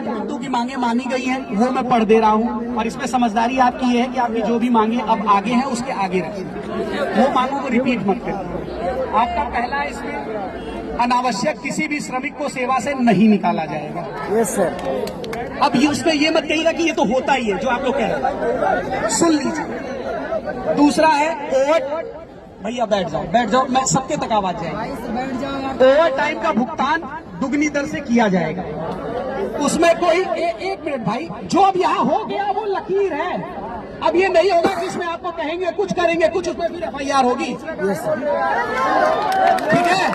बिंदु की मांगे मानी गई हैं, वो मैं पढ़ दे रहा हूँ। और इसमें समझदारी आपकी ये है कि आपकी जो भी मांगे अब आगे हैं उसके आगे रखिए, वो मांगों को रिपीट मत करिए। आपका पहला है, इसमें अनावश्यक किसी भी श्रमिक को सेवा से नहीं निकाला जाएगा। Yes sir. अब ये उसमें ये मत कहिएगा कि ये तो होता ही है जो आप लोग कह रहे हैं, सुन लीजिए। दूसरा है ओवर, भैया बैठ जाओ, मैं सबके तक आवाज जाएगी। ओवर टाइम का भुगतान दुगनी दर से किया जाएगा। उसमें कोई एक मिनट भाई, जो अब यहाँ हो गया वो लकीर है। अब ये नहीं होगा कि इसमें आपको कहेंगे कुछ करेंगे कुछ, उसमें फिर FIR होगी। ठीक है।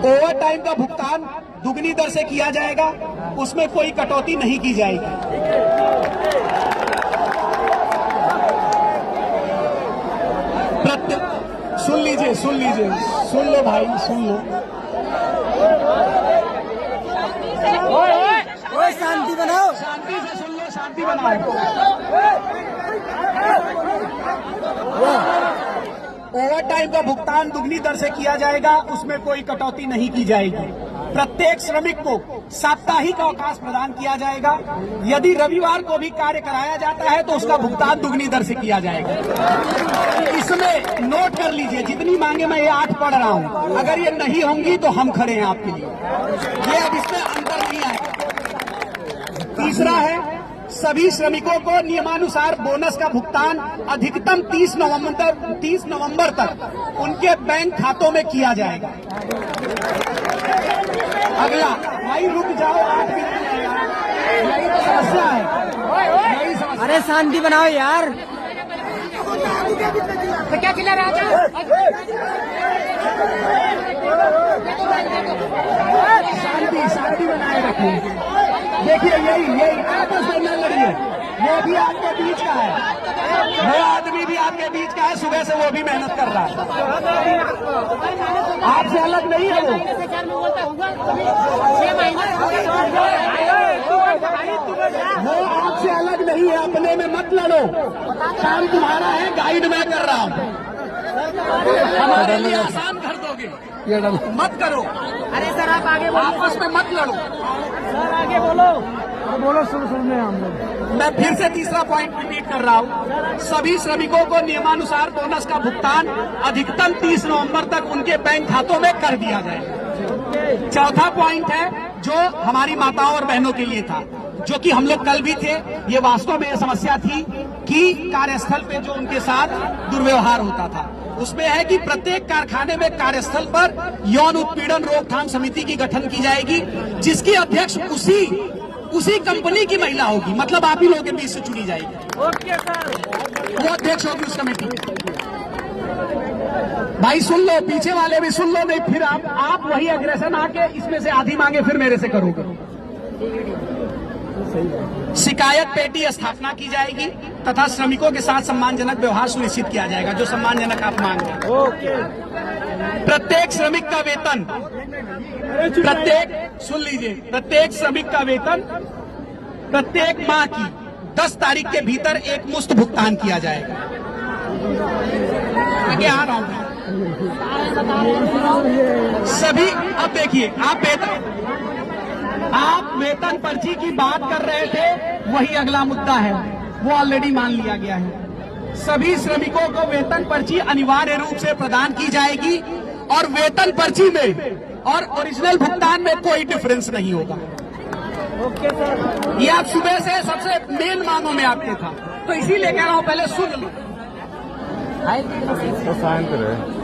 ओवर टाइम का भुगतान दुगनी दर से किया जाएगा, उसमें कोई कटौती नहीं की जाएगी। सुन लीजिए, सुन लो भाई, सुन लो। शांति बनाओ, शांति से सुन लो, शांति बनाओ। ओवर टाइम का भुगतान दुगनी दर से किया जाएगा, उसमें कोई कटौती नहीं की जाएगी। प्रत्येक श्रमिक को साप्ताहिक अवकाश प्रदान किया जाएगा। यदि रविवार को भी कार्य कराया जाता है तो उसका भुगतान दुगनी दर से किया जाएगा। इसमें नोट कर लीजिए, जितनी मांगे मैं ये 8 पढ़ रहा हूं, अगर ये नहीं होंगी तो हम खड़े हैं आपके लिए। ये अब इसमें अंतर नहीं आएगा। तीसरा है, सभी श्रमिकों को नियमानुसार बोनस का भुगतान अधिकतम 30 नवंबर तक उनके बैंक खातों में किया जाएगा। अगला, भाई रुक जाओ, 8 मिनट यही तो समस्या है, यही समस्या। अरे शांति बनाओ यार। तो क्या चिल्ला रहा था? शांति बनाए रखिए। देखिए यही आपस में न लड़िए, वो भी आपके बीच का है, वो आदमी भी आपके बीच का है, सुबह से वो भी मेहनत कर रहा है, आपसे अलग नहीं है वो। वो आपसे अलग नहीं है, अपने में मत लड़ो। काम तुम्हारा है, गाइड मैं कर रहा हूँ, हमारे लिए आसान कर दोगे, मत करो। अरे सर आप आगे बोलो, आपस में मत लड़ो। सर आगे बोलो, सुन रहे हम। मैं फिर से तीसरा पॉइंट रिपीट कर रहा हूँ, सभी श्रमिकों को नियमानुसार बोनस का भुगतान अधिकतम 30 नवंबर तक उनके बैंक खातों में कर दिया जाएगा। चौथा पॉइंट है जो हमारी माताओं और बहनों के लिए था, जो कि हम लोग कल भी थे। ये वास्तव में समस्या थी कि कार्यस्थल पे जो उनके साथ दुर्व्यवहार होता था, उसमें है कि प्रत्येक कारखाने में कार्यस्थल पर यौन उत्पीड़न रोकथाम समिति की गठन की जाएगी, जिसकी अध्यक्ष उसी कंपनी की महिला होगी, मतलब आप ही लोगों के बीच से चुनी जाएगी। ओके सर, वो अध्यक्ष होगी उस कमेटी की। भाई सुन लो, पीछे वाले भी सुन लो, नहीं फिर आप वही अग्रेशन आके इसमें से आधी मांगे फिर मेरे से करोगे। शिकायत पेटी स्थापना की जाएगी तथा श्रमिकों के साथ सम्मानजनक व्यवहार सुनिश्चित किया जाएगा, जो सम्मानजनक आप मांग रहे हैं। प्रत्येक श्रमिक का वेतन, सुन लीजिए, प्रत्येक श्रमिक का वेतन प्रत्येक माह की 10 तारीख के भीतर एक मुश्त भुगतान किया जाएगा। आगे आ रहा हूं सभी। अब देखिए, आप वेतन पर्ची की बात कर रहे थे, वही अगला मुद्दा है, वो ऑलरेडी मान लिया गया है। सभी श्रमिकों को वेतन पर्ची अनिवार्य रूप से प्रदान की जाएगी और वेतन पर्ची में और ओरिजिनल भुगतान में कोई डिफरेंस नहीं होगा। ओके सर, ये आप सुबह से सबसे मेन मांगों में आपके था, तो इसीलिए कह रहा हूं, पहले सुन लो।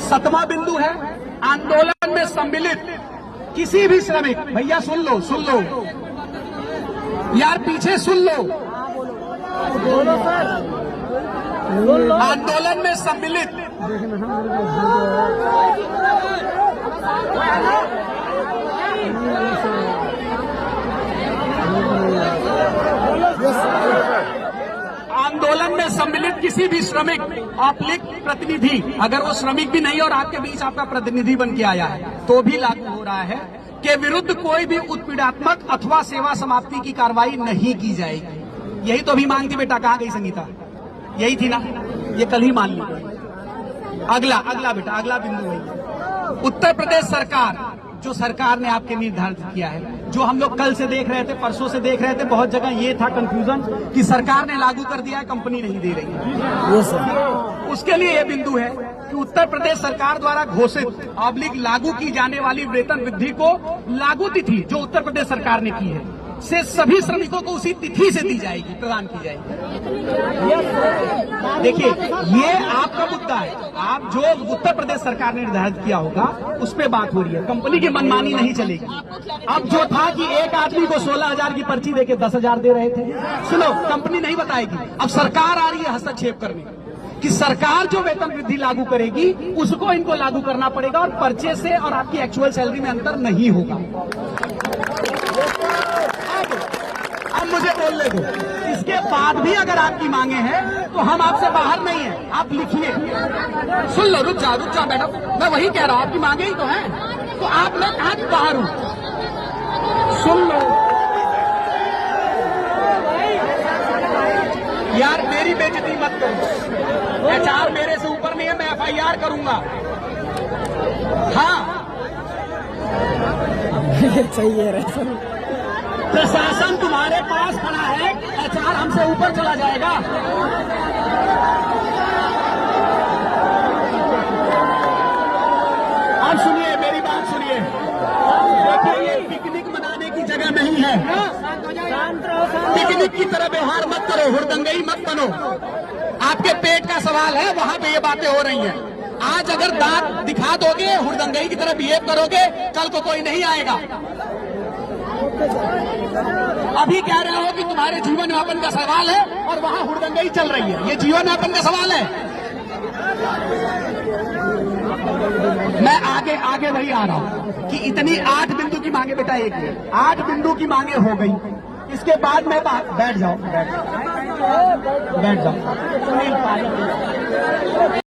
7वां बिंदु है, आंदोलन में सम्मिलित किसी भी श्रमिक, भैया सुन लो यार, पीछे सुन लो। बोलो सर, आंदोलन में सम्मिलित किसी भी श्रमिक ऑब्लिक प्रतिनिधि, अगर वो श्रमिक भी नहीं और आपके बीच आपका प्रतिनिधि बन के आया है, तो भी लागू हो रहा है के विरुद्ध कोई भी उत्पीड़ात्मक अथवा सेवा समाप्ति की कार्रवाई नहीं की जाएगी। यही तो अभी मांग थी बेटा, कहाँ गई संगीता? यही थी ना, ये कल ही मान ली। अगला बेटा, अगला बिंदु है, उत्तर प्रदेश सरकार जो सरकार ने आपके निर्धारित किया है। जो हम लोग कल से देख रहे थे, परसों से देख रहे थे, बहुत जगह ये था कंफ्यूजन कि सरकार ने लागू कर दिया है, कंपनी नहीं दे रही है। ये सर उसके लिए ये बिंदु है कि उत्तर प्रदेश सरकार द्वारा घोषित ऑब्लिक लागू की जाने वाली वेतन वृद्धि को लागू तिथि जो उत्तर प्रदेश सरकार ने की है से सभी श्रमिकों को उसी तिथि से दी जाएगी, प्रदान की जाएगी। देखिए, ये आपका मुद्दा है। आप जो उत्तर प्रदेश सरकार ने निर्धारित किया होगा उस पे बात हो रही है। कंपनी की मनमानी नहीं चलेगी। अब जो था कि एक आदमी को 16,000 की पर्ची देके 10,000 दे रहे थे, सुनो, कंपनी नहीं बताएगी। अब सरकार आ रही है हस्तक्षेप करने कि सरकार जो वेतन वृद्धि लागू करेगी उसको इनको लागू करना पड़ेगा और पर्चे से और आपकी एक्चुअल सैलरी में अंतर नहीं होगा। अब मुझे बोलने दो, इसके बाद भी अगर आपकी मांगे हैं तो हम आपसे बाहर नहीं हैं। आप लिखिए, सुन लो, रुक जा मैडम, मैं वही कह रहा हूं, आपकी मांगे ही तो हैं। तो आप, मैं कहा कि बाहर हूं, सुन लो यार, मेरी बेइज्जती मत करो। एचआर मेरे से ऊपर नहीं है, मैं एफआईआर करूंगा। हाँ, सही है सर। प्रशासन तुम्हारे पास खड़ा है, एचआर हमसे ऊपर चला जाएगा। अब सुनिए, मेरी बात सुनिए। देखिए, ये पिकनिक मनाने की जगह नहीं है। पिकनिक की तरह व्यवहार मत करो, हुड़दंगई मत बनो। आपके पेट का सवाल है, वहां पे ये बातें हो रही हैं। आज अगर दांत दिखा दोगे, हुड़दंगई की तरह बिहेव करोगे, कल को कोई नहीं आएगा। अभी कह रहे हो कि तुम्हारे जीवन यापन का सवाल है और वहां हुड़दंगई चल रही है। ये जीवन यापन का सवाल है। मैं आगे वही आ रहा हूं कि इतनी 8 बिंदु की मांगे, बेटा, एक है 8 बिंदु की मांगे हो गई। इसके बाद मैं बैठ जाओ।